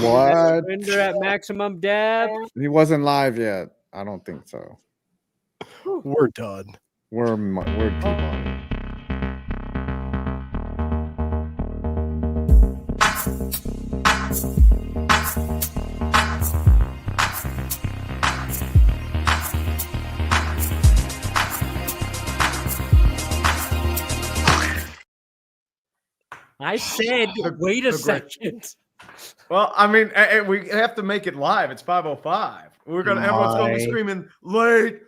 What? Render at maximum depth. He wasn't live yet. I don't think so. We're done. We're T-Bone. I said, wait a second. Well, I mean, we have to make it live. It's 5:05. Everyone's going to be screaming, late.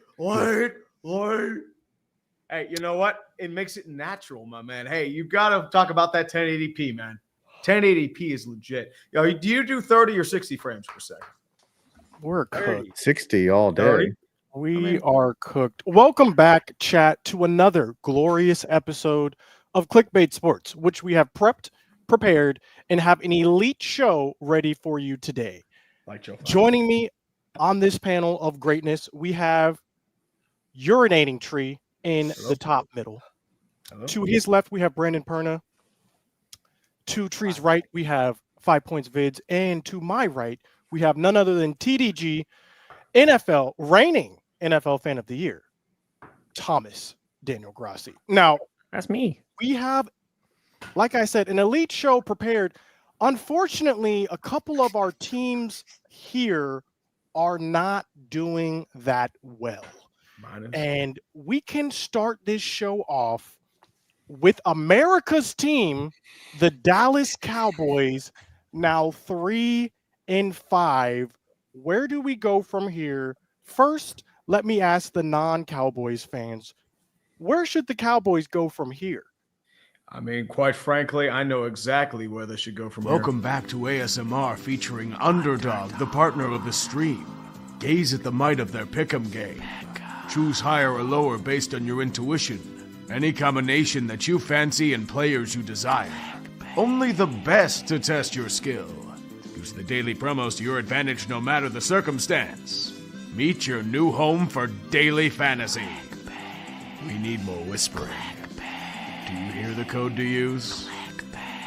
Hey, you know what? It makes it natural, my man. Hey, you've got to talk about that 1080p, man. 1080p is legit. Yo, do you do 30 or 60 frames per second? We're cooked. 60 all day. 30? We are cooked. Welcome back, chat, to another glorious episode of Clickbait Sports, which we have prepared, and have an elite show ready for you today. Joining me on this panel of greatness, we have Urinating Tree in the top middle. Hello. To his left, we have Brandon Perna. To Tree's right, we have 5 Points Vids. And to my right, we have none other than TDG, reigning NFL Fan of the Year, Thomas Daniel Grassi. Now, that's me. We have, like I said, an elite show prepared. Unfortunately, a couple of our teams here are not doing that well. And we can start this show off with America's team, the Dallas Cowboys, now 3-5. Where do we go from here? First, let me ask the non-Cowboys fans, where should the Cowboys go from here? I mean, quite frankly, I know exactly where they should go from here. Welcome back to ASMR featuring Underdog, the partner of the stream. Gaze at the might of their pick'em game. Choose higher or lower based on your intuition. Any combination that you fancy and players you desire. Only the best to test your skill. Use the daily promos to your advantage no matter the circumstance. Meet your new home for daily fantasy. We need more whispering. Do you hear the code to use?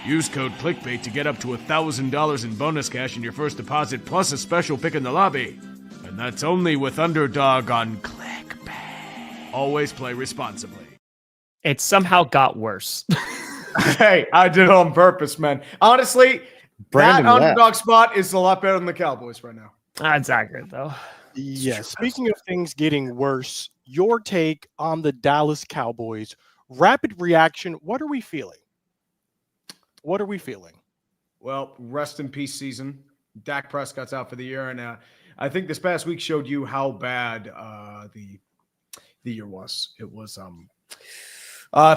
Use code CLICKBAIT to get up to $1,000 in bonus cash in your first deposit, plus a special pick in the lobby. And that's only with Underdog on ClickBait. Always play responsibly. It somehow got worse. Hey, I did it on purpose, man. Honestly, that Underdog spot is a lot better than the Cowboys right now. That's accurate, though. Yes. Speaking of things getting worse, your take on the Dallas Cowboys. Rapid reaction. What are we feeling? Well, rest in peace season. Dak Prescott's out for the year. And I think this past week showed you how bad the year was. It was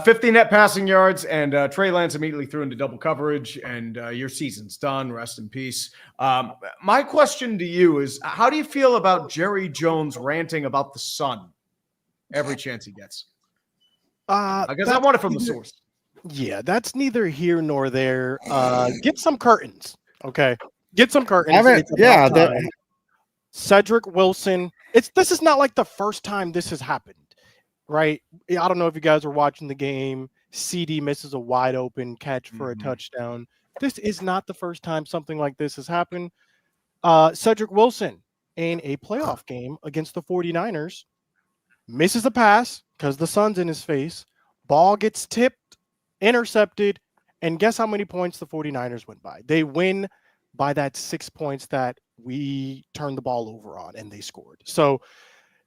50 net passing yards, and Trey Lance immediately threw into double coverage, and your season's done. Rest in peace. My question to you is, how do you feel about Jerry Jones ranting about the sun every chance he gets? I guess I want it from the source. Yeah, that's neither here nor there. Get some curtains, okay? Get some curtains. Cedric Wilson. This is not like the first time this has happened, right? I don't know if you guys are watching the game. CD misses a wide open catch for a touchdown. This is not the first time something like this has happened. Cedric Wilson in a playoff game against the 49ers misses a pass because the sun's in his face. Ball gets tipped, intercepted, and guess how many points the 49ers went by? They win by that 6 points that we turned the ball over on, and they scored. So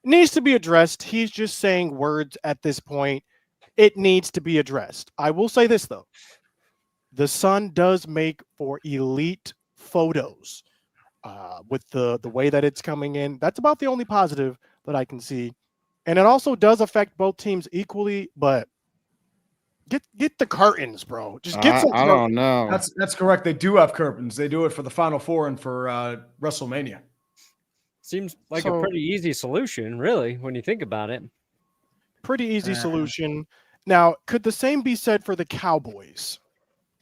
it needs to be addressed. He's just saying words at this point. It needs to be addressed. I will say this, though. The sun does make for elite photos with the way that it's coming in. That's about the only positive that I can see. And it also does affect both teams equally, but get the curtains, bro. Just get some. I don't know. That's correct. They do have curtains. They do it for the Final Four and for WrestleMania. Seems like a pretty easy solution, really, when you think about it. Pretty easy solution. Now, could the same be said for the Cowboys?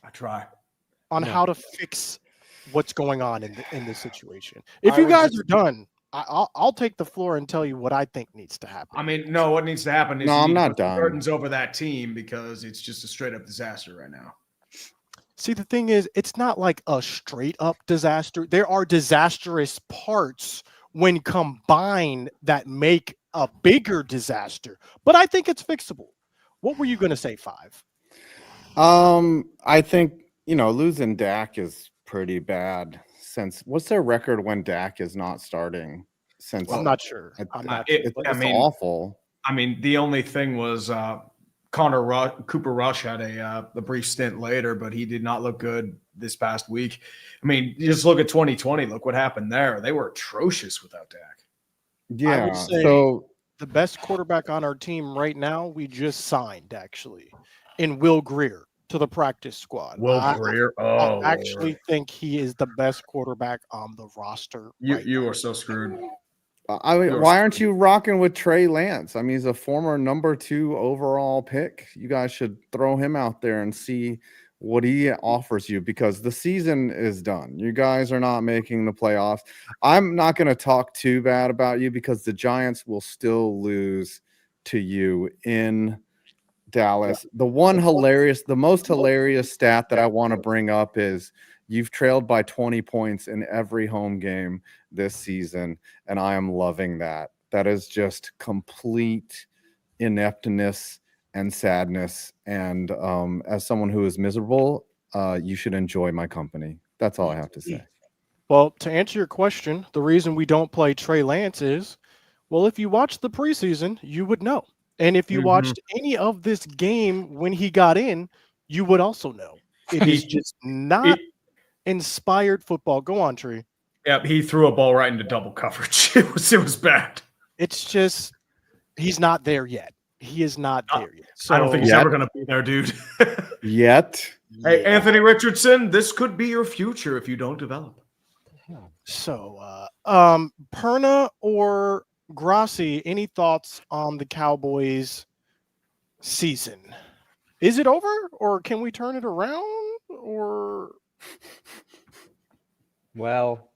I try. On how to fix what's going on in this situation. If you guys are done, I'll take the floor and tell you what I think needs to happen. I mean, no, what needs to happen is I'm not done. Curtains over that team because it's just a straight up disaster right now. See, the thing is, it's not like a straight up disaster. There are disastrous parts when combined that make a bigger disaster. But I think it's fixable. What were you going to say, 5? I think, losing Dak is pretty bad. Since what's their record when Dak is not starting? Since I'm not sure. It's awful. I mean, the only thing was Cooper Rush had a brief stint later, but he did not look good this past week. I mean, you just look at 2020. Look what happened there. They were atrocious without Dak. I would say the best quarterback on our team right now, we just signed actually, in Will Grier to the practice squad. Grier. I actually think he is the best quarterback on the roster. You are so screwed. Why aren't you rocking with Trey Lance? I mean, he's a former number 2 overall pick. You guys should throw him out there and see what he offers you, because the season is done. You guys are not making the playoffs. I'm not going to talk too bad about you because the Giants will still lose to you in Dallas. The most hilarious stat that I want to bring up is you've trailed by 20 points in every home game this season, and I am loving that. That is just complete ineptness and sadness. And as someone who is miserable, you should enjoy my company. That's all I have to say. Well, to answer your question, the reason we don't play Trey Lance is, well, if you watched the preseason, you would know. And if you watched any of this game when he got in, you would also know. It is just not inspired football. Go on, Tree. Yep, he threw a ball right into double coverage. It was bad. It's just he's not there yet. He is not there yet. So, I don't think he's ever going to be there, dude. Yet. Hey, Anthony Richardson, this could be your future if you don't develop. So, Perna or Grassi, any thoughts on the Cowboys season? Is it over, or can we turn it around? Or well,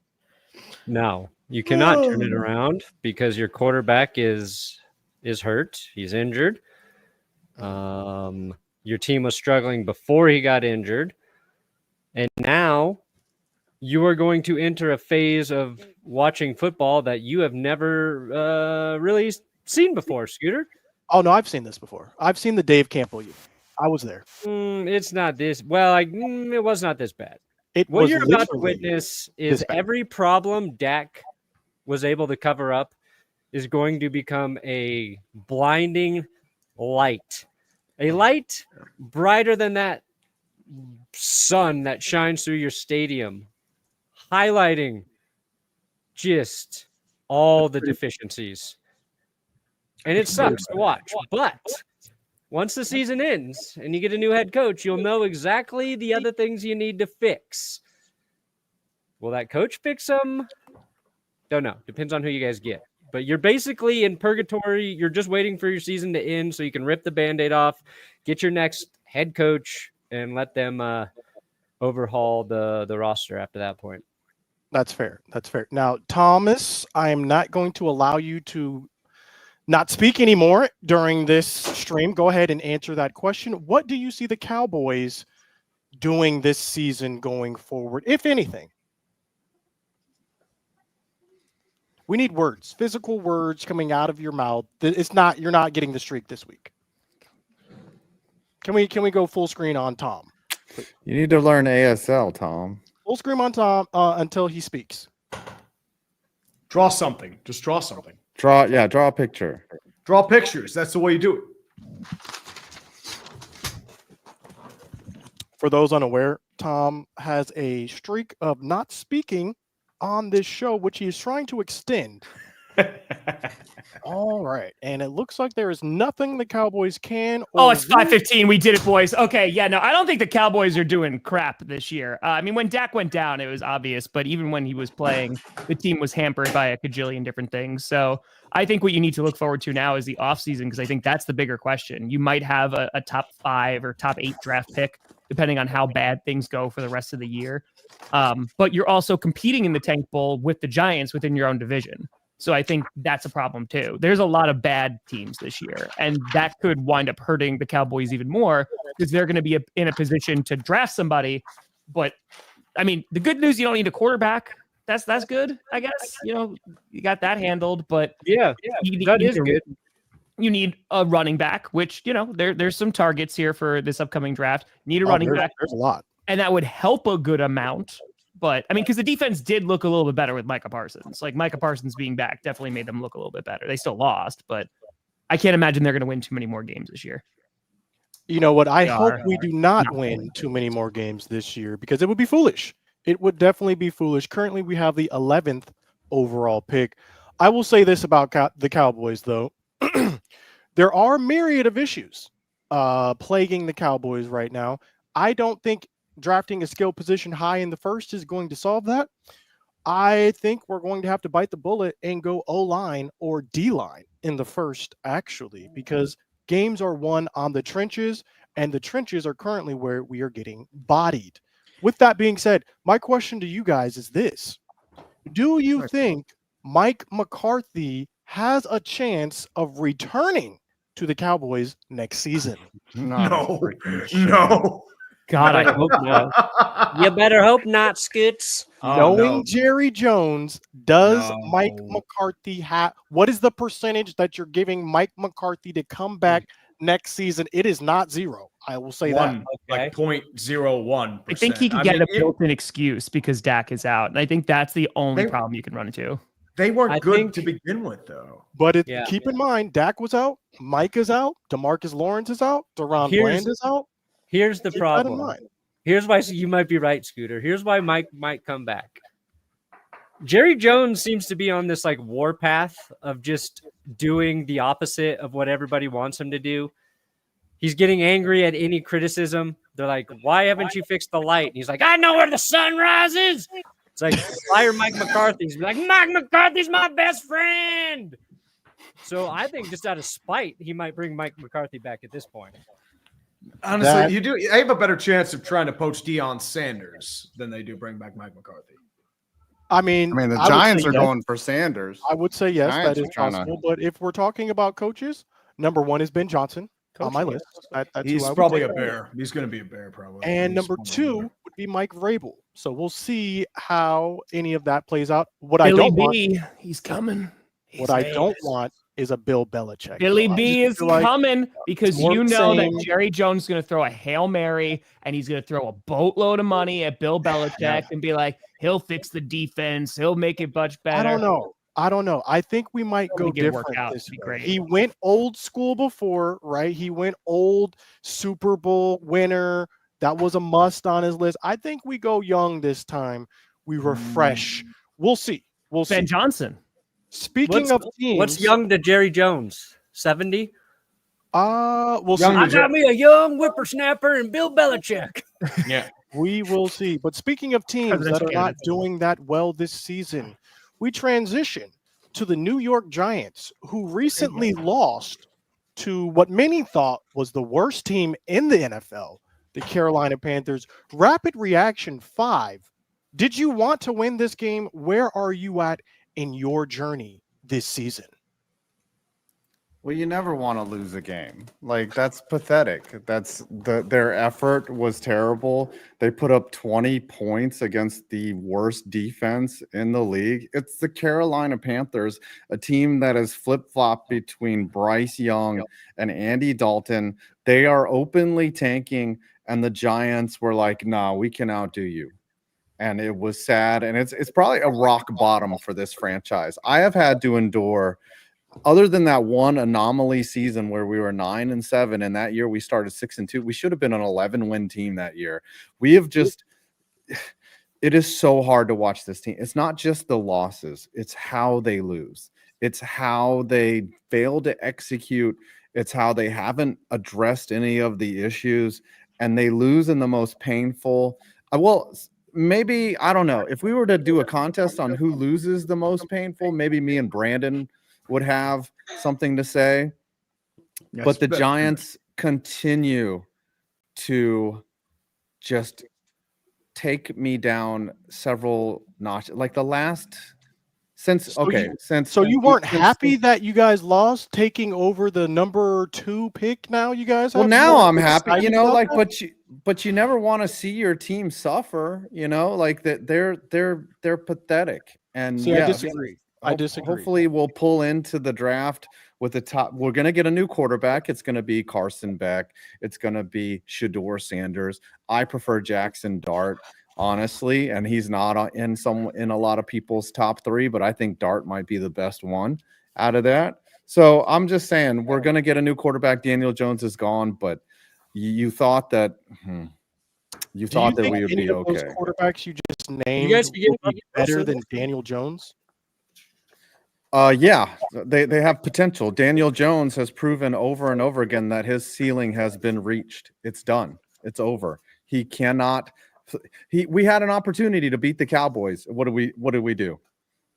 no, you cannot turn it around because your quarterback is hurt. He's injured. Your team was struggling before he got injured, and now you are going to enter a phase of watching football that you have never really seen before, Scooter. Oh, no, I've seen this before. I've seen the Dave Campbell year. I was there. It's not this. Well, it was not this bad. What you're about to witness is every problem Dak was able to cover up is going to become a blinding light. A light brighter than that sun that shines through your stadium, highlighting just all the deficiencies. And it sucks to watch. But once the season ends and you get a new head coach, you'll know exactly the other things you need to fix. Will that coach fix them? Don't know. Depends on who you guys get. But you're basically in purgatory. You're just waiting for your season to end so you can rip the Band-Aid off, get your next head coach, and let them overhaul the roster after that point. That's fair. That's fair. Now, Thomas, I am not going to allow you to not speak anymore during this stream. Go ahead and answer that question. What do you see the Cowboys doing this season going forward, if anything? We need words, physical words coming out of your mouth. You're not getting the streak this week. Can we go full screen on Tom? Please? You need to learn ASL, Tom. Full screen on Tom until he speaks. Draw something. Just draw something. Draw a picture. Draw pictures. That's the way you do it. For those unaware, Tom has a streak of not speaking on this show, which he is trying to extend. All right. And it looks like there is nothing the Cowboys can. It's 5:15. We did it, boys. Okay. Yeah, no, I don't think the Cowboys are doing crap this year. I mean, when Dak went down, it was obvious. But even when he was playing, the team was hampered by a cajillion different things. So I think what you need to look forward to now is the offseason, because I think that's the bigger question. You might have a top 5 or top 8 draft pick, depending on how bad things go for the rest of the year. But you're also competing in the Tank Bowl with the Giants within your own division. So I think that's a problem too. There's a lot of bad teams this year, and that could wind up hurting the Cowboys even more because they're going to be in a position to draft somebody. But I mean, the good news, you don't need a quarterback. That's good, I guess. You got that handled. But that is good. You need a running back, which there's some targets here for this upcoming draft. Need a running back. There's a lot, and that would help a good amount. But I mean, because the defense did look a little bit better with Micah Parsons. Like Micah Parsons being back definitely made them look a little bit better. They still lost, but I can't imagine they're going to win too many more games this year. You know what? I hope we do not win too many more games this year because it would be foolish. It would definitely be foolish. Currently, we have the 11th overall pick. I will say this about the Cowboys, though. There are a myriad of issues plaguing the Cowboys right now. I don't think drafting a skill position high in the first is going to solve that. I think we're going to have to bite the bullet and go O-line or D-line in the first, actually, because games are won on the trenches, and the trenches are currently where we are getting bodied. With that being said, my question to you guys is this. Do you think Mike McCarthy has a chance of returning to the Cowboys next season? No. God, I hope not. You better hope not, Scoots. Knowing Jerry Jones, does Mike McCarthy have – what is the percentage that you're giving Mike McCarthy to come back next season? It is not zero. I will say that. Like 0.01%. I think he can get a built-in excuse because Dak is out. And I think that's the only problem you can run into. They weren't good to begin with, though. But keep in mind, Dak was out. Mike is out. DeMarcus Lawrence is out. Deron Bland is out. Here's the problem. Here's why you might be right, Scooter. Here's why Mike might come back. Jerry Jones seems to be on this like warpath of just doing the opposite of what everybody wants him to do. He's getting angry at any criticism. They're like, why haven't you fixed the light? And he's like, I know where the sun rises. It's like, fire Mike McCarthy. He's like, Mike McCarthy's my best friend. So I think just out of spite, he might bring Mike McCarthy back at this point. Honestly, I have a better chance of trying to poach Deion Sanders than they do bring back Mike McCarthy. I mean, the Giants are going for Sanders. I would say yes, that is possible. But if we're talking about coaches, number one is Ben Johnson on my list. He's probably a Bear. He's going to be a Bear, probably. And number two would be Mike Vrabel. So we'll see how any of that plays out. What I don't want, he's coming. What I don't want is a Bill Belichick. Billy B is coming because that Jerry Jones is going to throw a Hail Mary and he's going to throw a boatload of money at Bill Belichick and be like, he'll fix the defense. He'll make it much better. I don't know. I think we might go different this year. He went old school before, right? He went old Super Bowl winner. That was a must on his list. I think we go young this time. We refresh. We'll see. Ben Johnson. Speaking of teams, what's young to Jerry Jones? 70? We'll see. I got me a young whippersnapper and Bill Belichick. Yeah, we will see. But speaking of teams that are not doing that well this season, we transition to the New York Giants, who recently lost to what many thought was the worst team in the NFL, the Carolina Panthers. Rapid reaction 5. Did you want to win this game? Where are you at in your journey this season? Well, you never want to lose a game. Like, that's pathetic. Their effort was terrible. They put up 20 points against the worst defense in the league. It's the Carolina Panthers, a team that has flip-flopped between Bryce Young and Andy Dalton. They are openly tanking, and the Giants were like, nah, we can outdo you. And it was sad, and it's probably a rock bottom for this franchise. I have had to endure, other than that one anomaly season where we were 9-7, and that year we started 6-2. We should have been an 11-win team that year. We have just – it is so hard to watch this team. It's not just the losses. It's how they lose. It's how they fail to execute. It's how they haven't addressed any of the issues, and they lose in the most painful maybe, I don't know. If we were to do a contest on who loses the most painful, maybe me and Brandon would have something to say. Yes, but the Giants continue to just take me down several notches. Like the last So you weren't happy that you guys lost, taking over the number 2 pick. Now you guys have. Well, now I'm happy, like, but you never want to see your team suffer, like that. They're pathetic. And I disagree. I disagree. Hopefully we'll pull into the draft with the top. We're going to get a new quarterback. It's going to be Carson Beck. It's going to be Shedeur Sanders. I prefer Jackson Dart, honestly, and he's not in a lot of people's top 3, but I think Dart might be the best one out of that. So I'm just saying we're going to get a new quarterback. Daniel Jones is gone, but you thought that we would be okay. Those quarterbacks you just named would be better than Daniel Jones? Yeah, they have potential. Daniel Jones has proven over and over again that his ceiling has been reached. It's done. It's over. He cannot. We had an opportunity to beat the Cowboys. What did we do?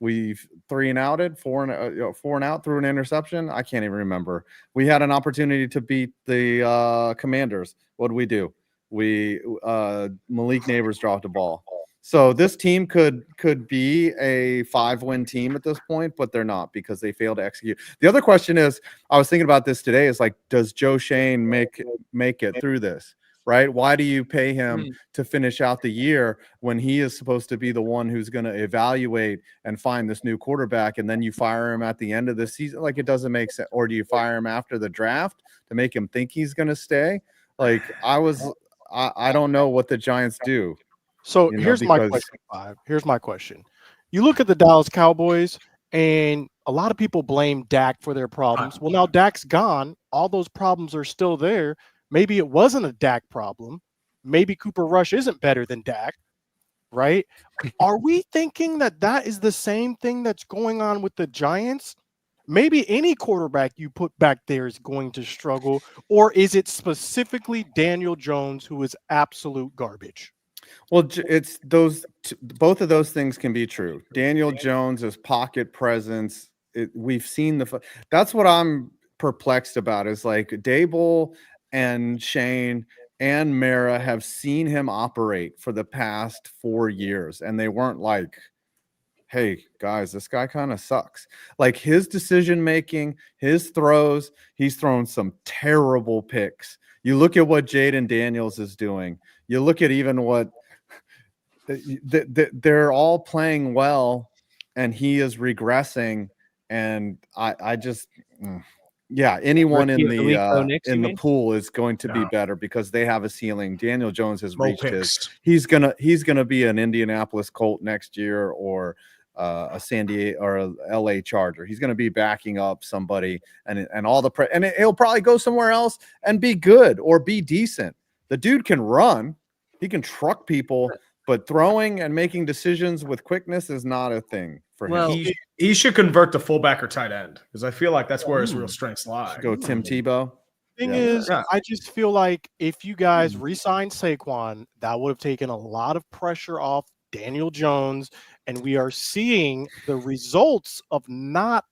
We 3-and-outed, 4-and-out, threw an interception. I can't even remember. We had an opportunity to beat the Commanders. What did we do? Malik Neighbors dropped a ball. So this team could be a 5-win team at this point, but they're not because they failed to execute. The other question is, I was thinking about this today, is like, does Joe Shane make it through this? Right? Why do you pay him to finish out the year when he is supposed to be the one who's going to evaluate and find this new quarterback, and then you fire him at the end of the season? Like, it doesn't make sense. Or do you fire him after the draft to make him think he's going to stay? Like, I don't know what the Giants do. So here's my question, Five. Here's my question. You look at the Dallas Cowboys, and a lot of people blame Dak for their problems. Well, now Dak's gone. All those problems are still there. Maybe it wasn't a Dak problem. Maybe Cooper Rush isn't better than Dak, right? Are we thinking that is the same thing that's going on with the Giants? Maybe any quarterback you put back there is going to struggle, or is it specifically Daniel Jones who is absolute garbage? Well, it's both of those things can be true. Daniel Jones' pocket presence. We've seen that's what I'm perplexed about, is like Dable and Shane and Mara have seen him operate for the past 4 years, and they weren't like, hey guys, this guy kind of sucks. Like, his decision making, his throws, he's thrown some terrible picks. You look at what Jaden Daniels is doing. You look at even what they're all playing well, and he is regressing. And I just anyone in the pool is going to be better because they have a ceiling. Daniel Jones has reached his. He's gonna be an Indianapolis Colt next year, or a San Diego or a LA Charger. He's gonna be backing up somebody, and all the and he'll probably go somewhere else and be good or be decent. The dude can run. He can truck people, but throwing and making decisions with quickness is not a thing for him. He should convert to fullback or tight end, because I feel like that's where his real strengths lie. Go Tim Tebow. Thing is, I just feel like if you guys re-signed Saquon, that would have taken a lot of pressure off Daniel Jones, and we are seeing the results of not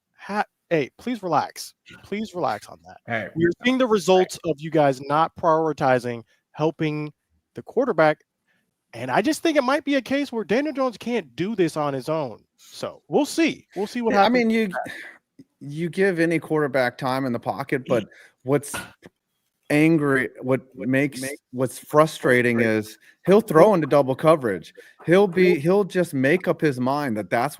hey, please relax. Please relax on that. Hey, we're seeing the results of you guys not prioritizing helping the quarterback. And I just think it might be a case where Daniel Jones can't do this on his own. So we'll see. We'll see what happens. I mean, you give any quarterback time in the pocket, but what's frustrating is he'll throw into double coverage. He'll just make up his mind that's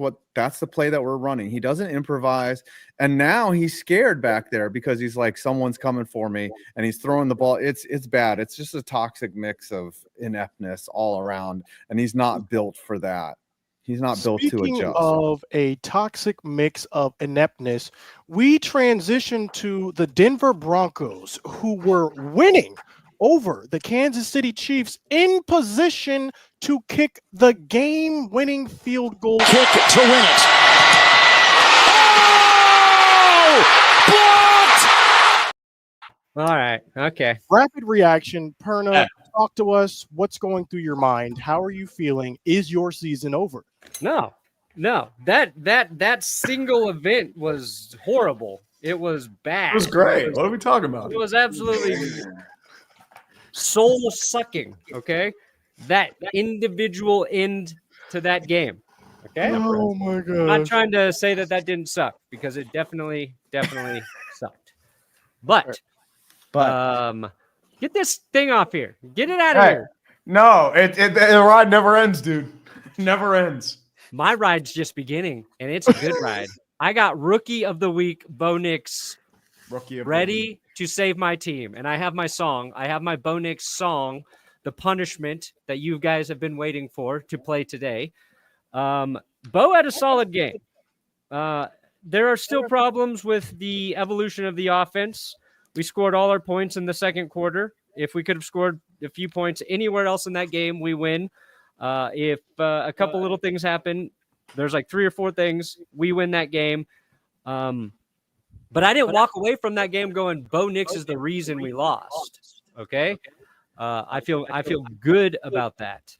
the play that we're running. He doesn't improvise. And now he's scared back there because he's like, someone's coming for me, and he's throwing the ball. It's bad. It's just a toxic mix of ineptness all around. And he's not built for that. He's not built to adjust. Speaking of a toxic mix of ineptness, we transitioned to the Denver Broncos, who were winning over the Kansas City Chiefs, in position to kick the game-winning field goal. Kick to win it. Oh! Blocked! All right. Okay. Rapid reaction. Perna, talk to us. What's going through your mind? How are you feeling? Is your season over? No. That single event was horrible. It was bad. It was great. What are we talking about? It was absolutely soul sucking. Okay, that individual end to that game. Okay. Oh my god. I'm not trying to say that didn't suck because it definitely sucked. But get this thing off here. Get it out of here. No, the ride never ends, dude. Never ends. My ride's just beginning, and it's a good ride. I got Rookie of the Week, Bo Nix, ready to save my team. And I have my song. I have my Bo Nix song, The Punishment, that you guys have been waiting for to play today. Bo had a solid game. There are still problems with the evolution of the offense. We scored all our points in the second quarter. If we could have scored a few points anywhere else in that game, we win. If a couple little things happen, there's like 3 or 4 things, we win that game. But I didn't walk away from that game going, Bo Nix is the reason we lost. Okay. I feel good about that.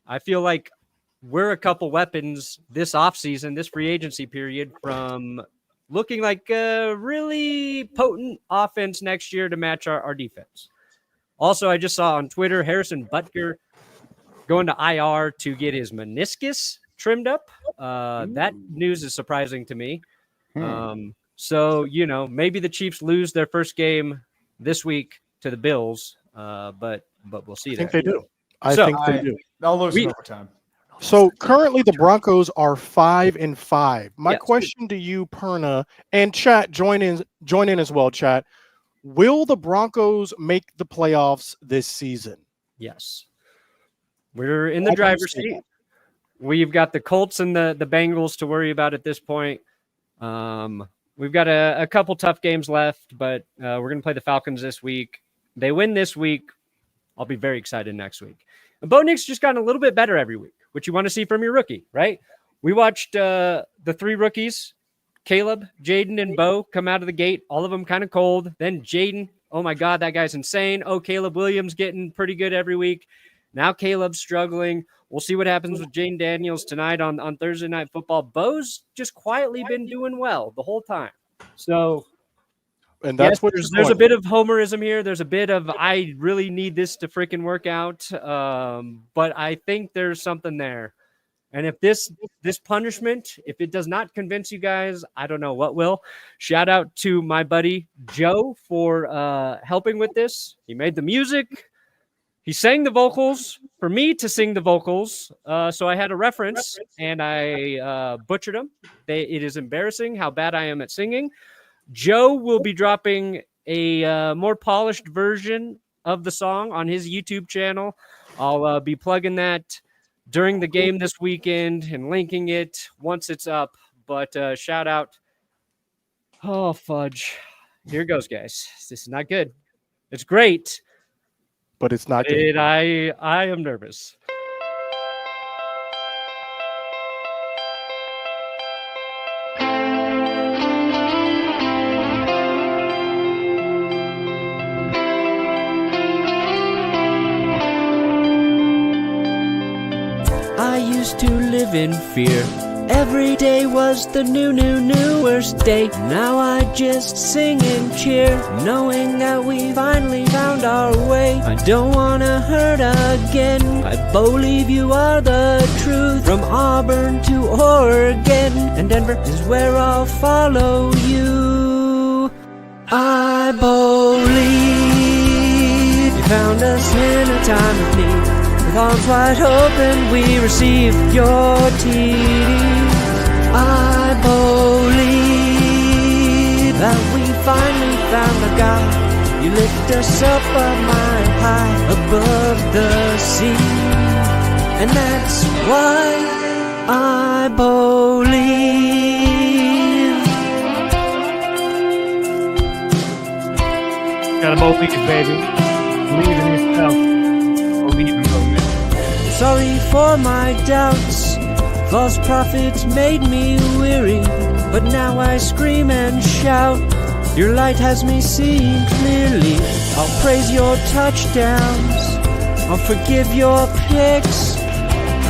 I feel like we're a couple weapons this offseason, this free agency period, from looking like a really potent offense next year to match our defense. Also, I just saw on Twitter, Harrison Butker going to IR to get his meniscus trimmed up. That news is surprising to me. So, maybe the Chiefs lose their first game this week to the Bills, but we'll see. I think they do. I think they do. They'll lose in overtime. So currently the Broncos are 5-5. My question to you, Perna, and chat, join in as well, chat. Will the Broncos make the playoffs this season? Yes. We're in the driver's seat. We've got the Colts and the Bengals to worry about at this point. We've got a couple tough games left, but we're going to play the Falcons this week. They win this week, I'll be very excited next week. And Bo Nix just gotten a little bit better every week, which you want to see from your rookie, right? We watched the 3 rookies, Caleb, Jaden, and Bo, come out of the gate, all of them kind of cold. Then Jaden, oh my God, that guy's insane. Oh, Caleb Williams getting pretty good every week. Now Caleb's struggling. We'll see what happens with Jane Daniels tonight on Thursday Night Football. Bo's just quietly been doing well the whole time. So, and that's what there's a bit of homerism here. There's a bit of I really need this to freaking work out. But I think there's something there. And if this punishment, if it does not convince you guys, I don't know what will. Shout out to my buddy Joe for helping with this. He made the music. He sang the vocals for me to sing the vocals. So I had a reference and I butchered them. It is embarrassing how bad I am at singing. Joe will be dropping a more polished version of the song on his YouTube channel. I'll be plugging that during the game this weekend and linking it once it's up. But shout out. Oh, fudge. Here it goes, guys. This is not good. It's great. But it's not good. I am nervous. I used to live in fear. Every day was the new worst day. Now I just sing and cheer, knowing that we finally found our way. I don't wanna hurt again. I believe you are the truth. From Auburn to Oregon and Denver is where I'll follow you. I believe you found us in a time of need. With arms wide open, we receive your TD. I believe that we finally found the God. You lift us up a mile high above the sea. And that's why I believe. Gotta believe, baby. Believe in yourself. Believe in both. Sorry for my doubts. False prophets made me weary, but now I scream and shout. Your light has me seeing clearly. I'll praise your touchdowns. I'll forgive your picks.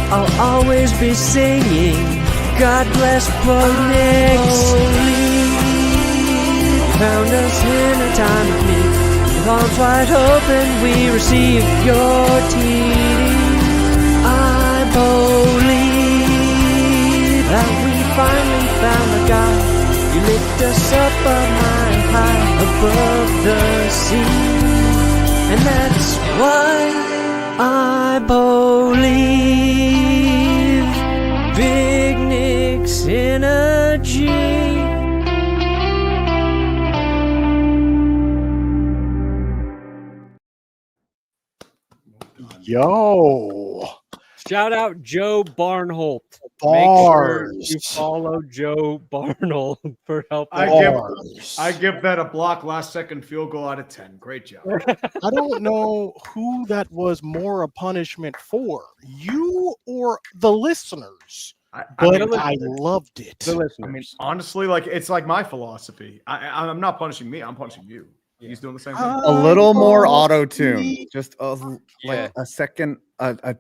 I'll always be singing. God bless Bo Nix. Found us in a time of need. With arms wide open, we receive your TD. I believe finally found a guy. You lift us up a mile high above the sea. And that's why I believe Big Nick's energy. Yo. Shout out Joe Barnholt. Bars. Make sure you follow Joe Barnholt for helping. I give that a block last second field goal out of 10. Great job. I don't know who that was more a punishment for, you or the listeners. But I loved it. The listeners. I mean, honestly, like it's like my philosophy. I'm not punishing me. I'm punishing you. Yeah. He's doing the same thing. A little more auto tune, just like a second, a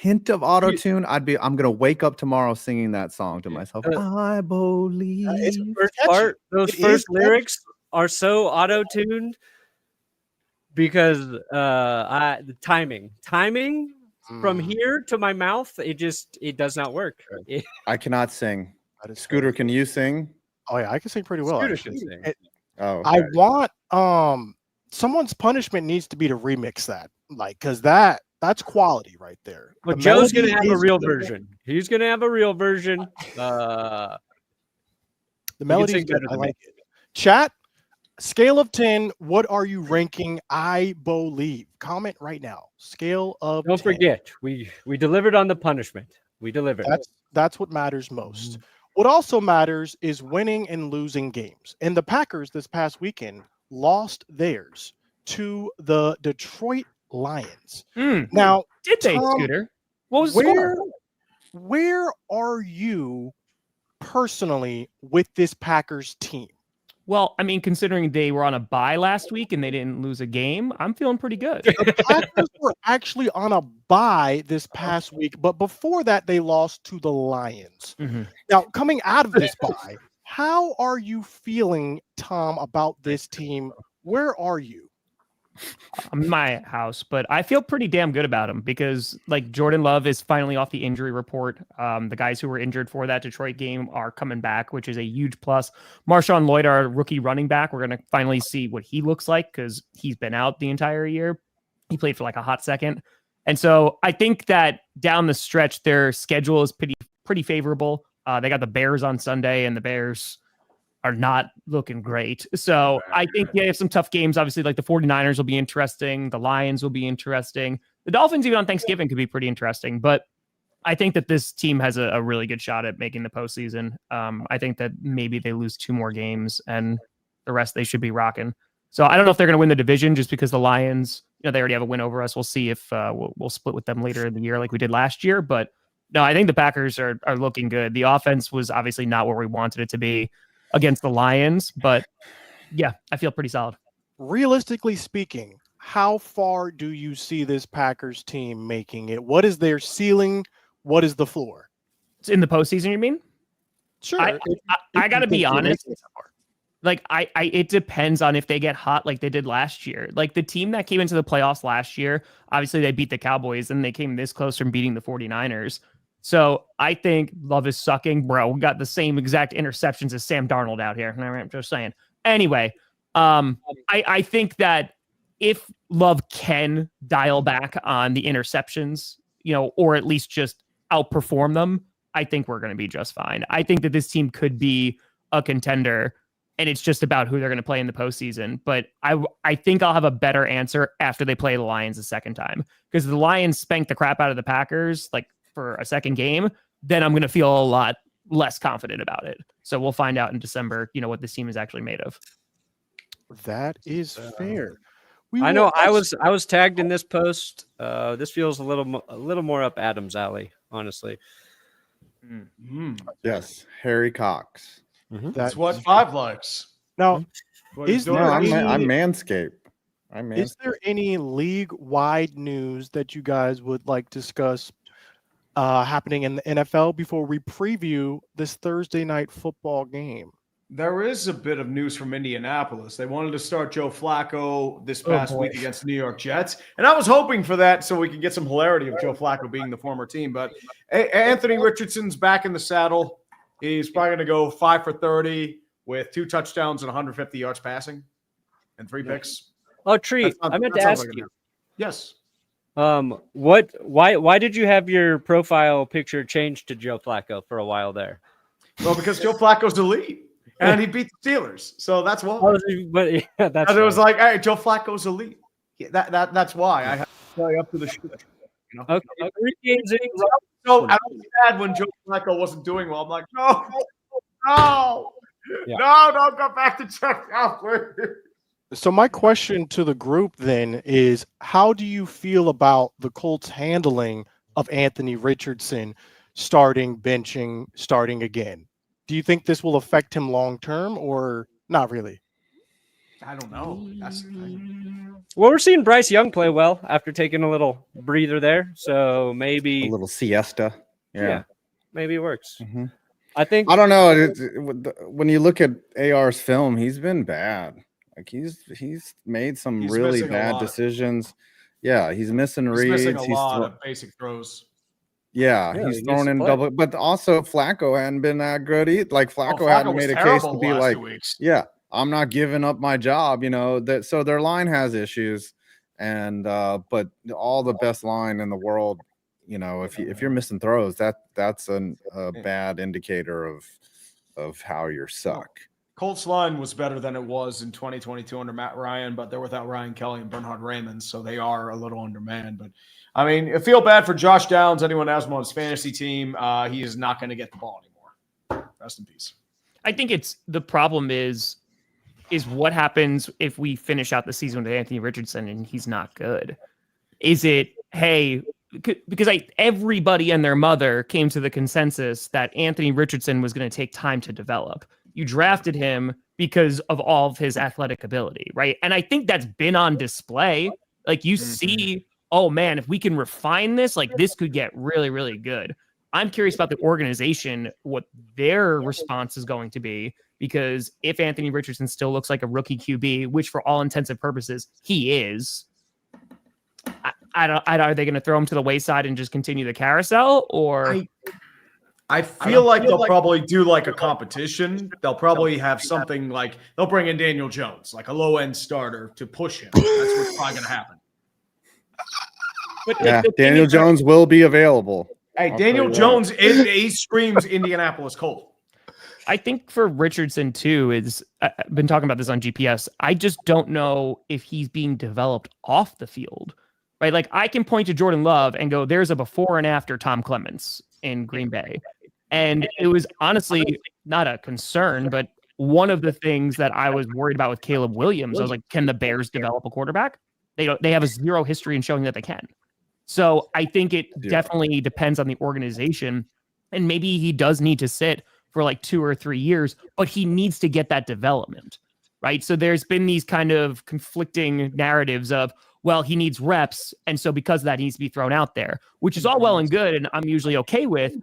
hint of auto tune. I'm gonna wake up tomorrow singing that song to myself. I believe. It's the first part. Those first lyrics are so auto tuned because the timing from here to my mouth, it does not work. I cannot sing. Scooter, can you sing? Oh yeah, I can sing pretty well. Scooter can sing. Okay. I want someone's punishment needs to be to remix that, like, because that's quality right there. But Joe's gonna have a real version. He's gonna have a real version. The melody's good. I like it. Chat, scale of 10. What are you ranking I believe? Comment right now. Scale of 10. Don't forget, we delivered on the punishment. We delivered. That's what matters most. What also matters is winning and losing games. And the Packers this past weekend lost theirs to the Detroit Lions. Now, did they, Tom, Scooter? What was the score? Where are you personally with this Packers team? Well, I mean, considering they were on a bye last week and they didn't lose a game, I'm feeling pretty good. The Packers were actually on a bye this past week, but before that, they lost to the Lions. Now, coming out of this bye, how are you feeling, Tom, about this team? Where are you? I'm in my house, but I feel pretty damn good about him because, like, Jordan Love is finally off the injury report. The guys who were injured for that Detroit game are coming back, which is a huge plus. Marshawn Lloyd, our rookie running back, we're going to finally see what he looks like because he's been out the entire year. He played for like a hot second. And so I think that down the stretch, their schedule is pretty favorable. They got the Bears on Sunday, and the Bears are not looking great. So I think they have some tough games. Obviously, like the 49ers will be interesting. The Lions will be interesting. The Dolphins, even on Thanksgiving, could be pretty interesting. But I think that this team has a really good shot at making the postseason. I think that maybe they lose 2 more games and the rest they should be rocking. So I don't know if they're going to win the division just because the Lions, they already have a win over us. We'll see if we'll split with them later in the year like we did last year. But no, I think the Packers are looking good. The offense was obviously not where we wanted it to be against the Lions, but yeah, I feel pretty solid. Realistically speaking, how far do you see this Packers team making it? What is their ceiling? What is the floor? It's in the postseason, you mean? Sure. I got to be honest. Like, it depends on if they get hot like they did last year. Like, the team that came into the playoffs last year, obviously they beat the Cowboys and they came this close from beating the 49ers. So I think Love is sucking, bro. We got the same exact interceptions as Sam Darnold out here. I'm just saying. Anyway, I think that if Love can dial back on the interceptions, or at least just outperform them, I think we're going to be just fine. I think that this team could be a contender, and it's just about who they're going to play in the postseason. But I think I'll have a better answer after they play the Lions a second time, because the Lions spanked the crap out of the Packers, like, for a second game, then I'm going to feel a lot less confident about it. So we'll find out in December, what this team is actually made of. That is fair. I know I was tagged in this post. This feels a little more up Adam's alley, honestly. Yes, Harry Cox. That's what 5 likes. Now, I'm Manscaped. Is there any league-wide news that you guys would like to discuss happening in the NFL before we preview this Thursday night football game? There is a bit of news from Indianapolis. They wanted to start Joe Flacco this past week against the New York Jets. And I was hoping for that so we could get some hilarity of Joe Flacco being the former team. But Anthony Richardson's back in the saddle. He's probably going to go 5 for 30 with 2 touchdowns and 150 yards passing and 3 picks. Oh, Tree, I meant to ask you. Yes. Why did you have your profile picture changed to Joe Flacco for a while there? Well, because Joe Flacco's elite and he beat the Steelers. So that's why. But yeah, that's and it was like, hey, Joe Flacco's elite. Yeah, that's why I have to play up to the shoot. You know? Okay. 3 games in. So I was sad when Joe Flacco wasn't doing well. I'm like, no, don't go back to check out. So my question to the group then is, how do you feel about the Colts' handling of Anthony Richardson starting, benching, starting again? Do you think this will affect him long term or not really? I don't know. That's the thing. Well, we're seeing Bryce Young play well after taking a little breather there. So maybe a little siesta. Yeah, maybe it works. Mm-hmm. I don't know. When you look at AR's film, he's been bad. Like he's made some really bad decisions. Yeah, he's missing reads. Missing a lot of basic throws. Yeah, he's thrown in double. But also Flacco hadn't been that good. Flacco hadn't made a case to be like, I'm not giving up my job. You know that. So their line has issues, and but all the best line in the world. You know, if you're missing throws, that's a bad indicator of how you're suck. Colts line was better than it was in 2022 under Matt Ryan, but they're without Ryan Kelly and Bernhard Raymond, so they are a little undermanned. But I mean, I feel bad for Josh Downs. Anyone has him on his fantasy team, he is not going to get the ball anymore. Rest in peace. I think the problem is what happens if we finish out the season with Anthony Richardson and he's not good? Is it, hey, because everybody and their mother came to the consensus that Anthony Richardson was going to take time to develop. You drafted him because of all of his athletic ability, right? And I think that's been on display. Like you see, oh man, if we can refine this, like this could get really, really good. I'm curious about the organization, what their response is going to be, because if Anthony Richardson still looks like a rookie QB, which for all intents and purposes he is, are they going to throw him to the wayside and just continue the carousel, or? I feel like they'll probably do like a competition. They'll probably have something like they'll bring in Daniel Jones, like a low-end starter to push him. That's what's probably going to happen. But Daniel Jones will be available. Hey, Daniel Jones, he screams Indianapolis Colt. I think for Richardson too, I've been talking about this on GPS. I just don't know if he's being developed off the field, right? Like I can point to Jordan Love and go, there's a before and after Tom Clements in Green Bay. And it was honestly not a concern, but one of the things that I was worried about with Caleb Williams, I was like, can the Bears develop a quarterback? They have a zero history in showing that they can. So I think it definitely depends on the organization. And maybe he does need to sit for like 2 or 3 years, but he needs to get that development, right? So there's been these kind of conflicting narratives of, well, he needs reps. And so because of that, he needs to be thrown out there, which is all well and good. And I'm usually okay with.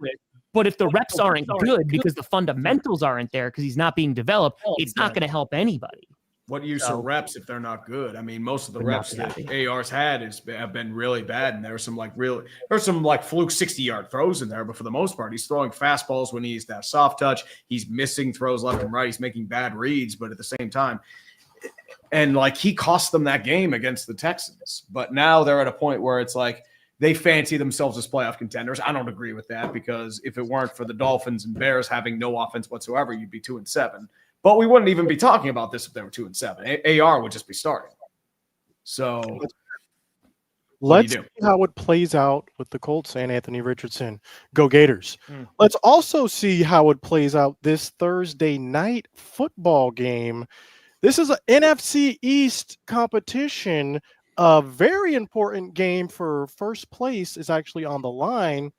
But if the reps aren't good because the fundamentals aren't there because he's not being developed, it's not going to help anybody. What use of reps if they're not good? I mean, most of the reps that AR's had have been really bad, and there's some like fluke 60-yard throws in there. But for the most part, he's throwing fastballs when he needs that soft touch. He's missing throws left and right. He's making bad reads, but at the same time, and like he cost them that game against the Texans. But now they're at a point where it's like they fancy themselves as playoff contenders. I don't agree with that because if it weren't for the Dolphins and Bears having no offense whatsoever, you'd be 2-7. But we wouldn't even be talking about this if they were 2-7. AR would just be starting. So let's see how it plays out with the Colts and Anthony Richardson. Go Gators. Let's also see how it plays out this Thursday night football game. This is an NFC East competition. A very important game for first place is actually on the line.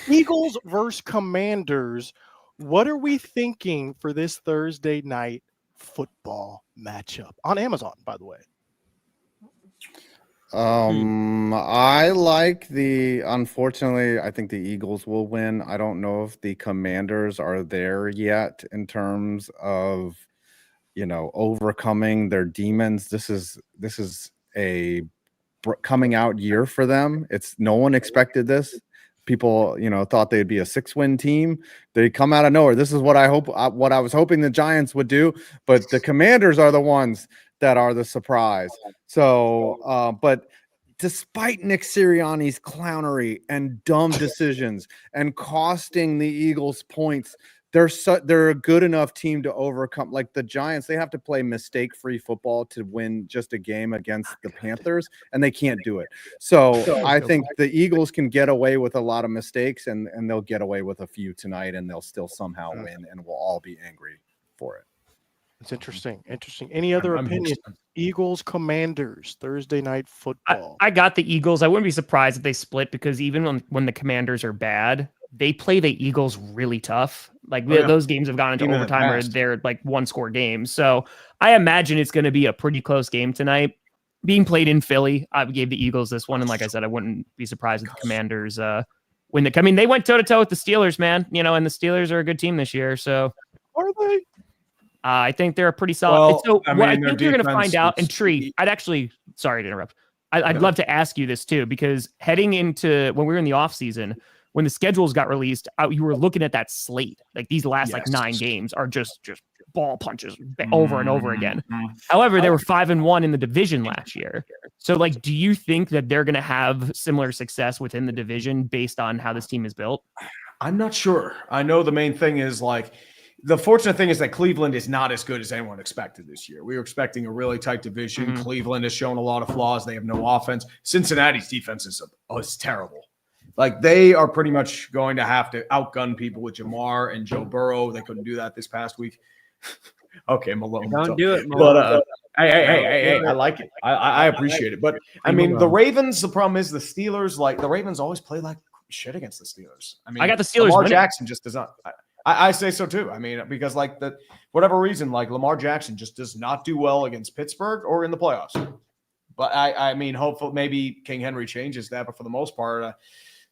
Eagles versus Commanders. What are we thinking for this Thursday night football matchup on Amazon, by the way? Unfortunately, I think the Eagles will win. I don't know if the Commanders are there yet in terms of, overcoming their demons. This is a coming out year for them. No one expected this. People, thought they'd be a 6-win team. They come out of nowhere. This is what I was hoping the Giants would do, but the Commanders are the ones that are the surprise. So, but despite Nick Sirianni's clownery and dumb decisions and costing the Eagles points, they're a good enough team to overcome. Like the Giants, they have to play mistake-free football to win just a game against the Panthers, and they can't do it. So I think the Eagles can get away with a lot of mistakes, and they'll get away with a few tonight, and they'll still somehow win, and we'll all be angry for it. It's interesting. Any other opinion? Eagles Commanders Thursday night football. I got the Eagles. I wouldn't be surprised if they split, because even when the Commanders are bad, they play the Eagles really tough. Like those games have gone into overtime, or they're like 1-score games. So I imagine it's going to be a pretty close game tonight. Being played in Philly, I gave the Eagles this one, and like I said, I wouldn't be surprised if the Commanders win. They went toe to toe with the Steelers, man. And the Steelers are a good team this year. So are they? I think they're a pretty solid. Well, I think you're going to find out. And Tree, sorry to interrupt. I'd love to ask you this too, because heading into when we were in the offseason, when the schedules got released, you were looking at that slate. Like these last 9 games are just ball punches over and over again. However, they were 5-1 in the division last year. So do you think that they're going to have similar success within the division based on how this team is built? I'm not sure. I know the main thing is the fortunate thing is that Cleveland is not as good as anyone expected this year. We were expecting a really tight division. Cleveland has shown a lot of flaws. They have no offense. Cincinnati's defense is terrible. They are pretty much going to have to outgun people with Jamar and Joe Burrow. They couldn't do that this past week. Okay, Malone. Don't do it, Malone. But hey, I like it. I appreciate it. But the Ravens, the problem is the Steelers, the Ravens always play like shit against the Steelers. I got the Steelers. Lamar Jackson just does not. I say so too. Because whatever reason, Lamar Jackson just does not do well against Pittsburgh or in the playoffs. But hopefully maybe King Henry changes that. But for the most part,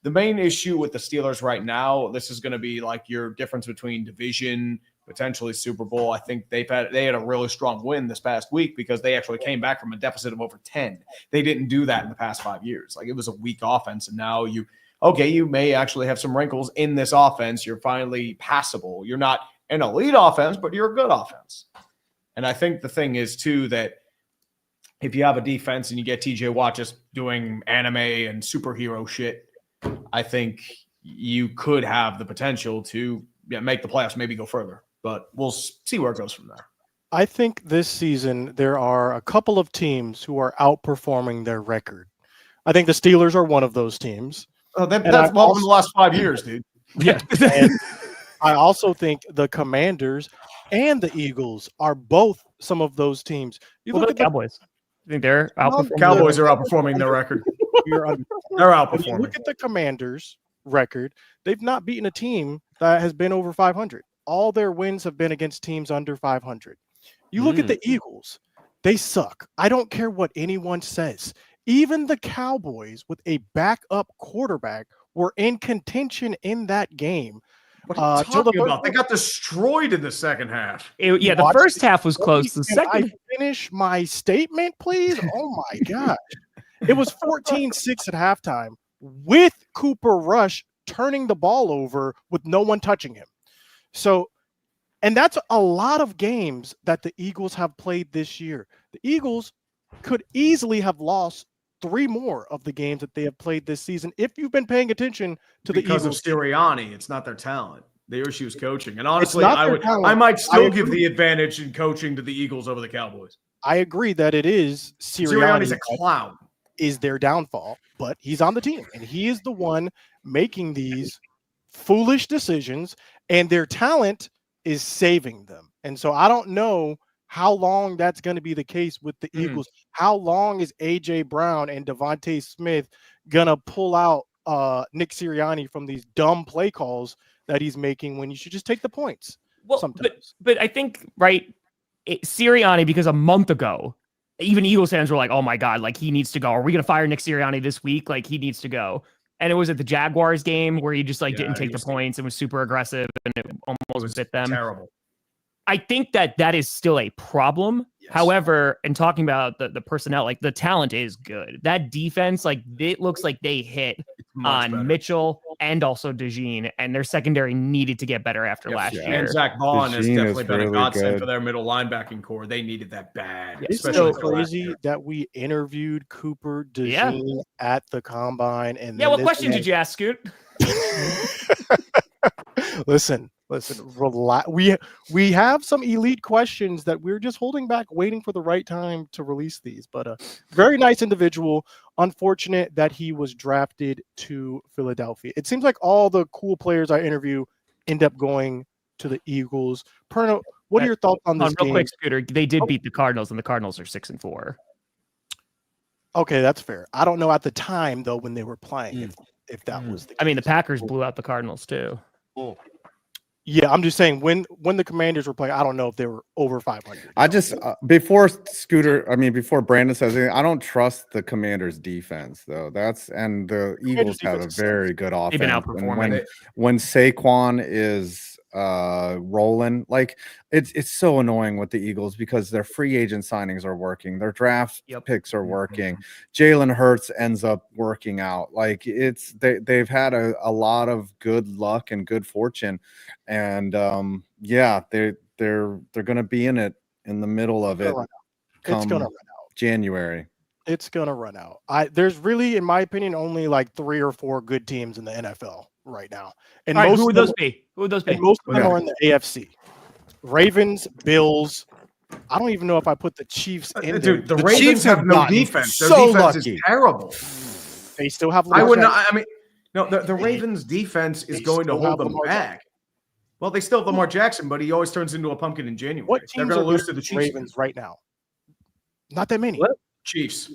the main issue with the Steelers right now, this is going to be your difference between division, potentially Super Bowl. I think they had a really strong win this past week because they actually came back from a deficit of over 10. They didn't do that in the past 5 years. It was a weak offense, and now you may actually have some wrinkles in this offense. You're finally passable. You're not an elite offense, but you're a good offense. And I think the thing is too that if you have a defense and you get TJ Watt just doing anime and superhero shit, I think you could have the potential to make the playoffs, maybe go further. But we'll see where it goes from there. I think this season there are a couple of teams who are outperforming their record. I think the Steelers are one of those teams. Oh, that's in the last 5 years, dude. Yeah. And I also think the Commanders and the Eagles are both some of those teams. You look at the Cowboys. I think they're outperforming. Cowboys are outperforming their record. They're outperforming. If you look at the Commanders' record, they've not beaten a team that has been over 500. All their wins have been against teams under 500. You look at the Eagles, they suck. I don't care what anyone says. Even the Cowboys with a backup quarterback were in contention in that game. What are you talking about? They got destroyed in the second half. The first half was close. The second. I finish my statement, please? Oh, my gosh. It was 14-6 at halftime with Cooper Rush turning the ball over with no one touching him. So, and that's a lot of games that the Eagles have played this year. The Eagles could easily have lost 3 more of the games that they have played this season if you've been paying attention to the Eagles. Because of Sirianni, it's not their talent. The issue is coaching. And honestly, I might still give the advantage in coaching to the Eagles over the Cowboys. I agree that it is Sirianni's a clown. Is their downfall, but he's on the team, and he is the one making these foolish decisions, and their talent is saving them. And so I don't know how long that's going to be the case with the Eagles. How long is A.J. Brown and Devontae Smith going to pull out Nick Sirianni from these dumb play calls that he's making when you should just take the points? Well, but I think, Sirianni, because a month ago, even Eagles fans were like, oh my God, he needs to go. Are we going to fire Nick Sirianni this week? He needs to go. And it was at the Jaguars game where he just didn't take the points and was super aggressive and it almost bit them. Terrible. I think that is still a problem. Yes. However, in talking about the personnel, like the talent is good. That defense, like it looks like they hit on better. Mitchell and also DeJean, and their secondary needed to get better after last year. And Zach Vaughn has definitely been a godsend for their middle linebacking core. They needed that bad. It's so crazy that we interviewed Cooper DeJean at the combine. And what question did you ask, Scoot? Listen, relax. We have some elite questions that we're just holding back, waiting for the right time to release these. But very nice individual. Unfortunate that he was drafted to Philadelphia. It seems like all the cool players I interview end up going to the Eagles. Perno, what are your thoughts on this game? Real quick, Scooter, they did beat the Cardinals, and the Cardinals are 6-4. Okay, that's fair. I don't know at the time though when they were playing if that was the case. I mean, the Packers blew out the Cardinals too. Yeah, I'm just saying when the Commanders were playing, I don't know if they were over 500. I just before Brandon says anything, I don't trust the Commanders defense though. And the Eagles have a very good offense. They've been outperforming. When Saquon is rolling, like it's so annoying with the Eagles because their free agent signings are working, their draft picks are working. Jalen Hurts ends up working out. Like they've had a lot of good luck and good fortune, and they're gonna be in the middle of it. It's gonna run out January. It's gonna run out. There's really, in my opinion, only like 3 or 4 good teams in the NFL right now. And who would those be? Most of them are in the AFC. Ravens, Bills. I don't even know if I put the Chiefs in there. The Ravens Chiefs have no defense. Their defense is terrible. They still have Lamar Jackson. The Ravens defense is going to hold them back. Well, they still have Lamar Jackson, but he always turns into a pumpkin in January. What They're teams going to are lose to the Chiefs Ravens right now? Not that many. What? Chiefs.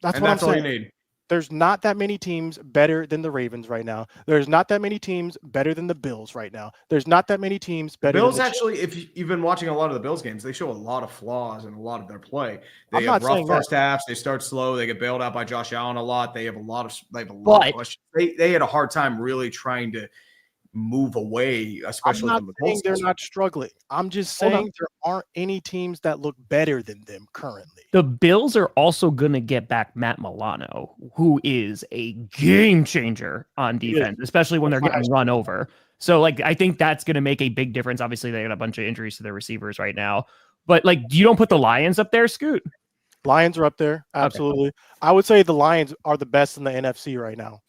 That's all saying. you need. There's not that many teams better than the Ravens right now. There's not that many teams better than the Bills right now. There's not that many teams better. Bills than the actually, if you've been watching a lot of the Bills games, they show a lot of flaws in a lot of their play. They have rough first halves. They start slow. They get bailed out by Josh Allen a lot. They have a lot of questions. They had a hard time really trying to move away, especially from the Colts. They're not struggling. I'm just saying there aren't any teams that look better than them currently. The Bills are also going to get back Matt Milano, who is a game changer on defense, especially when they're getting run over. So, I think that's going to make a big difference. Obviously, they got a bunch of injuries to their receivers right now. But, you don't put the Lions up there, Scoot? Lions are up there. Absolutely. Okay. I would say the Lions are the best in the NFC right now.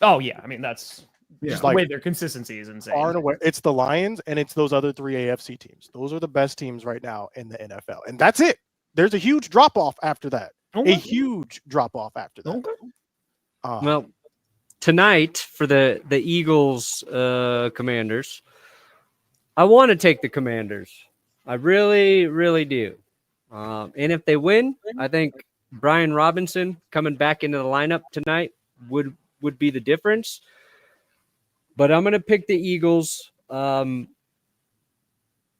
Oh, yeah. I mean, that's... Just the way their consistency is insane. Far and away, it's the Lions and it's those other 3 AFC teams. Those are the best teams right now in the NFL. And that's it. There's a huge drop-off after that. Okay. A huge drop-off after that. Okay. Well, tonight for the Eagles Commanders, I want to take the Commanders. I really, really do. And if they win, I think Brian Robinson coming back into the lineup tonight would be the difference. But I'm going to pick the Eagles.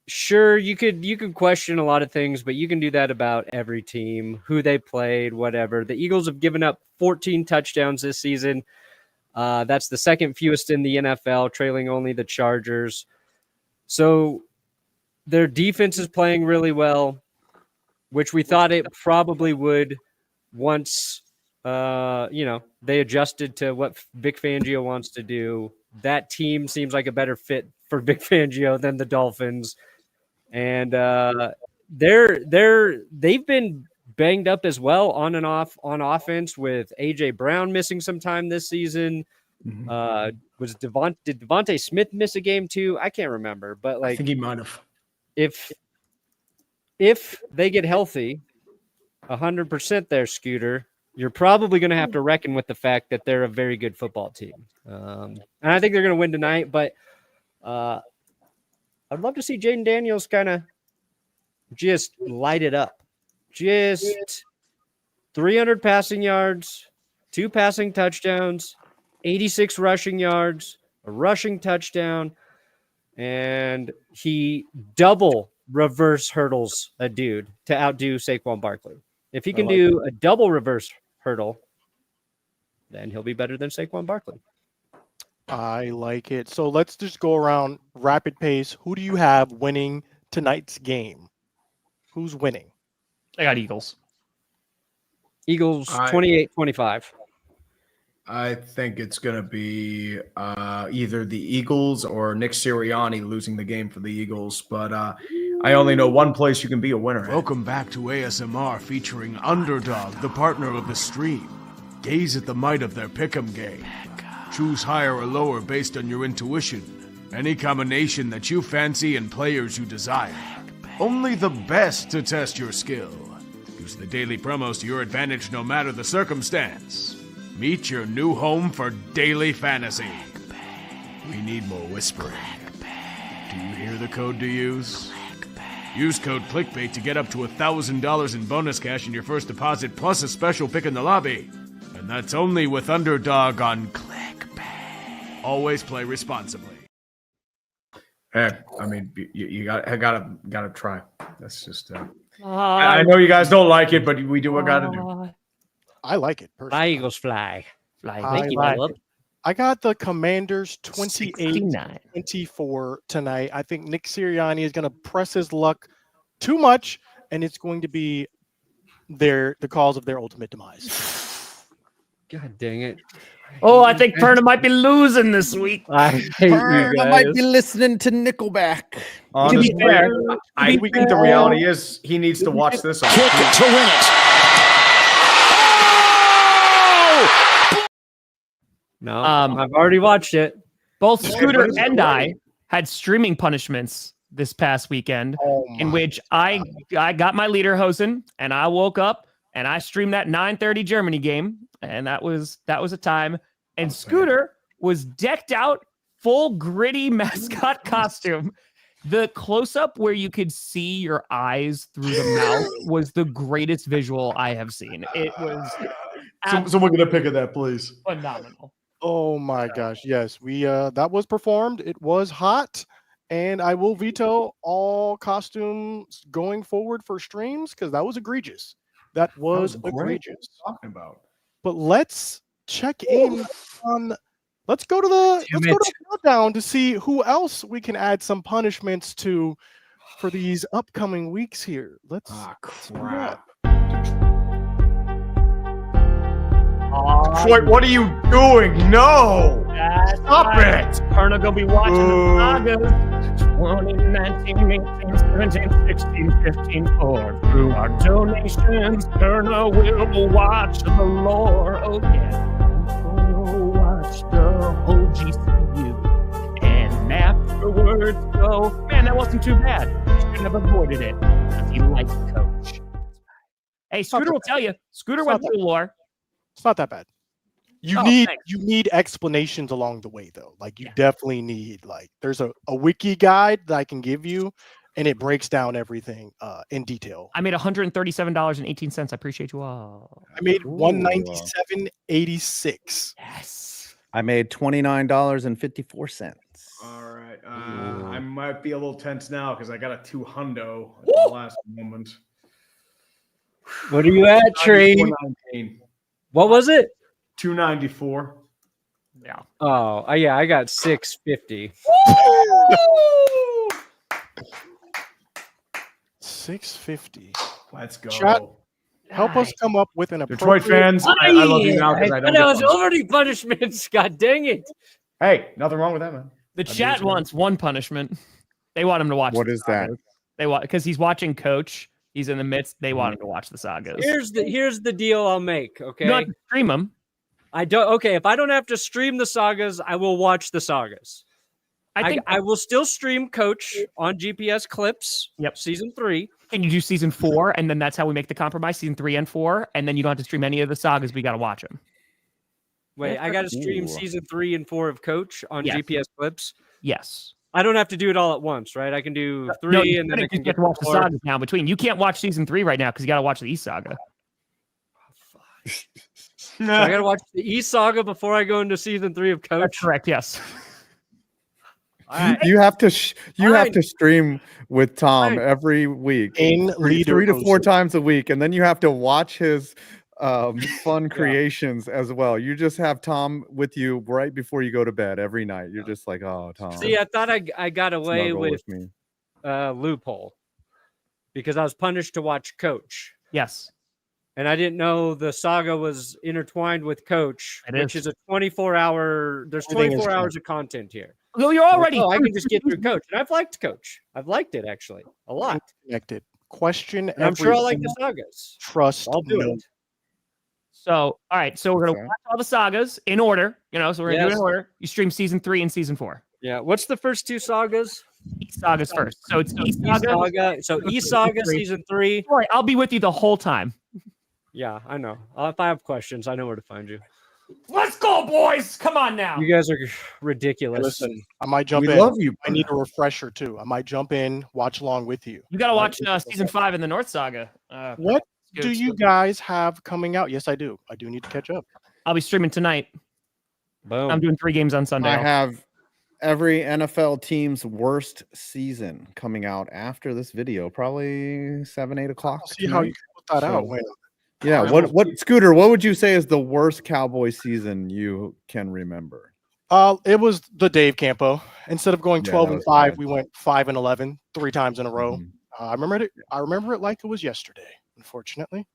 Sure, you could question a lot of things, but you can do that about every team, who they played, whatever. The Eagles have given up 14 touchdowns this season. That's the second fewest in the NFL, trailing only the Chargers. So their defense is playing really well, which we thought it probably would once, they adjusted to what Vic Fangio wants to do. That team seems like a better fit for Vic Fangio than the Dolphins. And they've been banged up as well on and off on offense, with AJ Brown missing some time this season. Did Devontae Smith miss a game too? I can't remember, but I think he might have. If they get healthy, 100% there, Scooter, you're probably going to have to reckon with the fact that they're a very good football team. And I think they're going to win tonight, but I'd love to see Jaden Daniels kind of just light it up. Just 300 passing yards, 2 passing touchdowns, 86 rushing yards, a rushing touchdown, and he double reverse hurdles a dude to outdo Saquon Barkley. If he can do a double reverse hurdle, then he'll be better than Saquon Barkley. I like it. So let's just go around rapid pace. Who do you have winning tonight's game, who's winning? I got Eagles. Eagles 28-25. I think it's going to be either the Eagles or Nick Sirianni losing the game for the Eagles. But I only know one place you can be a winner. Welcome back to ASMR featuring Underdog, the partner of the stream. Gaze at the might of their pick'em game. Choose higher or lower based on your intuition. Any combination that you fancy and players you desire. Only the best to test your skill. Use the daily promos to your advantage no matter the circumstance. Meet your new home for daily fantasy. We need more whispering. Do you hear the code to use? Use code CLICKBAIT to get up to $1,000 in bonus cash in your first deposit plus a special pick in the lobby. And that's only with Underdog on Clickbait. Always play responsibly. Hey, I mean, you gotta try. That's just. I know you guys don't like it, but we do what gotta do. I like it personally. Fly, Eagles, fly. Thank you, Caleb. I got the Commanders 28-24 tonight. I think Nick Sirianni is going to press his luck too much, and it's going to be the cause of their ultimate demise. God dang it. Oh, I think Perna might be losing this week. I hate you I might be listening to Nickelback. Honestly, To be fair, I think the reality is he needs to watch this. Kick it to win it. No, I've already watched it. Both Scooter and I had streaming punishments this past weekend, in which I got my lederhosen and I woke up and I streamed that 9:30 Germany game, and that was a time. And Scooter was decked out, full gritty mascot costume. The close-up where you could see your eyes through the mouth was the greatest visual I have seen. It was Someone get a pic of that, please. phenomenal. Oh my gosh, yes. We that was performed. It was hot, and I will veto all costumes going forward for streams because that was egregious. That was egregious. Talking about. But let's check in on. Let's go to the countdown to see who else we can add some punishments to for these upcoming weeks here. Let's. Crap. Troy, what are you doing? No! Stop it! Perna gonna be watching the Sagas 2019, 18, 17, 16, 15, 4. Through our donations, Perna will watch the lore. Oh yeah, we'll watch the whole GCU. And afterwards go, man, that wasn't too bad. Shouldn't have avoided it. Because he likes the coach. Hey, Scooter will tell you. Scooter went through the lore. It's not that bad. You need explanations along the way though. Like you definitely need there's a wiki guide that I can give you, and it breaks down everything in detail. I made $137.18. I appreciate you all. I made $197.86. Yes. I made $29.54. All right. I might be a little tense now because I got a $200 at the last moment. What are you at, Trey? What was it? 294. Yeah. Oh, yeah, I got 650. 650. Let's go. Chat, help us come up with an Detroit appropriate. fans, I love you now because I don't. That was already punishments. God dang it. Hey, nothing wrong with that, man. The chat wants one punishment. They want him to watch. What is that? They want because he's watching Coach. He's in the midst. They want him to watch the Sagas. Here's the deal I'll make. Okay, you don't have to stream them. I don't. Okay, if I don't have to stream the Sagas, I will watch the Sagas. I think I will still stream Coach on GPS Clips. Yep, season 3. Can you do season 4, and then that's how we make the compromise: season 3 and 4, and then you don't have to stream any of the Sagas. We got to watch them. Wait, I got to stream season 3 and 4 of Coach on GPS Clips. Yes. I don't have to do it all at once, right? I can do 3 and then I can get to watch the Sagas now in between. You can't watch season 3 right now because you got to watch the East Saga. So I got to watch the East Saga before I go into season 3 of Coach. That's correct. Yes. Right. You have to have to stream with Tom every week, in 3 to 4 times a week, and then you have to watch his fun creations as well. You just have Tom with you right before you go to bed every night. You're just like, oh, Tom. See, I thought I got away with me. loophole because I was punished to watch Coach. Yes. And I didn't know the saga was intertwined with Coach, which is a 24-hour. There's 24 hours of content here. Well, you're already. I can just get through Coach, and I've liked Coach. I've liked it actually a lot. Connected. Question. And I'm sure I'll like the sagas. Trust. I'll do it. So, all right. So we're gonna watch all the sagas in order. So we're gonna do it in order. You stream season 3 and season 4. Yeah. What's the first 2 sagas? East Sagas first. So it's East Saga. So East Saga season 3. All right, I'll be with you the whole time. Yeah, I know. If I have questions, I know where to find you. Let's go, boys! Come on now. You guys are ridiculous. Listen, I might jump in. We love you. I need a refresher too. I might jump in, watch along with you. You got to watch season 5 in the North Saga. What do you guys have coming out? Yes, I do. I do need to catch up. I'll be streaming tonight. Boom. I'm doing 3 games on Sunday. I have every NFL team's worst season coming out after this video, probably 7, 8 o'clock. I'll see how you put that out. Yeah. What Scooter? What would you say is the worst Cowboy season you can remember? It was the Dave Campo. Instead of going 12-5, we went 5-11 3 times in a row. I remember it like it was yesterday. Unfortunately.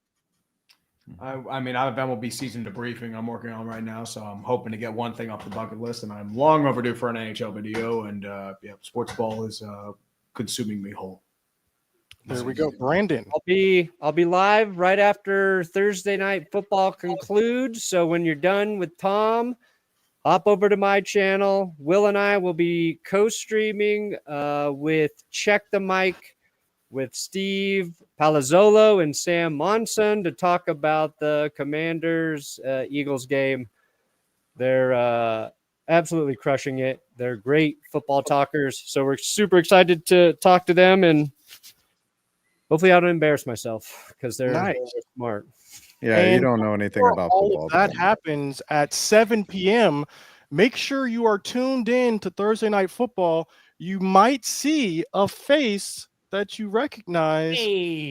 I mean, I have MLB season debriefing I'm working on right now, so I'm hoping to get one thing off the bucket list, and I'm long overdue for an NHL video. And sports ball is consuming me whole. There we go, Brandon. I'll be live right after Thursday night football concludes. So when you're done with Tom, hop over to my channel. Will and I will be co-streaming with Check the Mic with Steve Palazzolo and Sam Monson to talk about the Commanders Eagles game. They're absolutely crushing it. They're great football talkers. So we're super excited to talk to them, and hopefully I don't embarrass myself because they're smart. Yeah, and you don't know anything about all football. Of that happens at 7 p.m. Make sure you are tuned in to Thursday Night Football. You might see a face that you recognize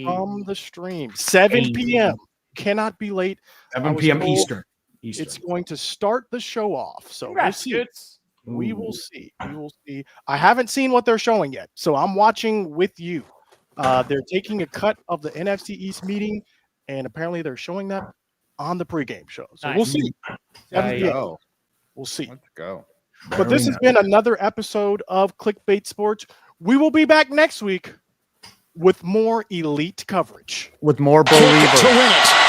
from the stream. 7 p.m. Cannot be late. 7 p.m. Eastern. It's going to start the show off. So Congrats, we'll see. We will see. We will see. I haven't seen what they're showing yet, so I'm watching with you. They're taking a cut of the NFC East meeting, and apparently they're showing that on the pregame show. So we'll see. We'll see. Let's go. But this has been another episode of Clickbait Sports. We will be back next week with more elite coverage. With more believers. To win it.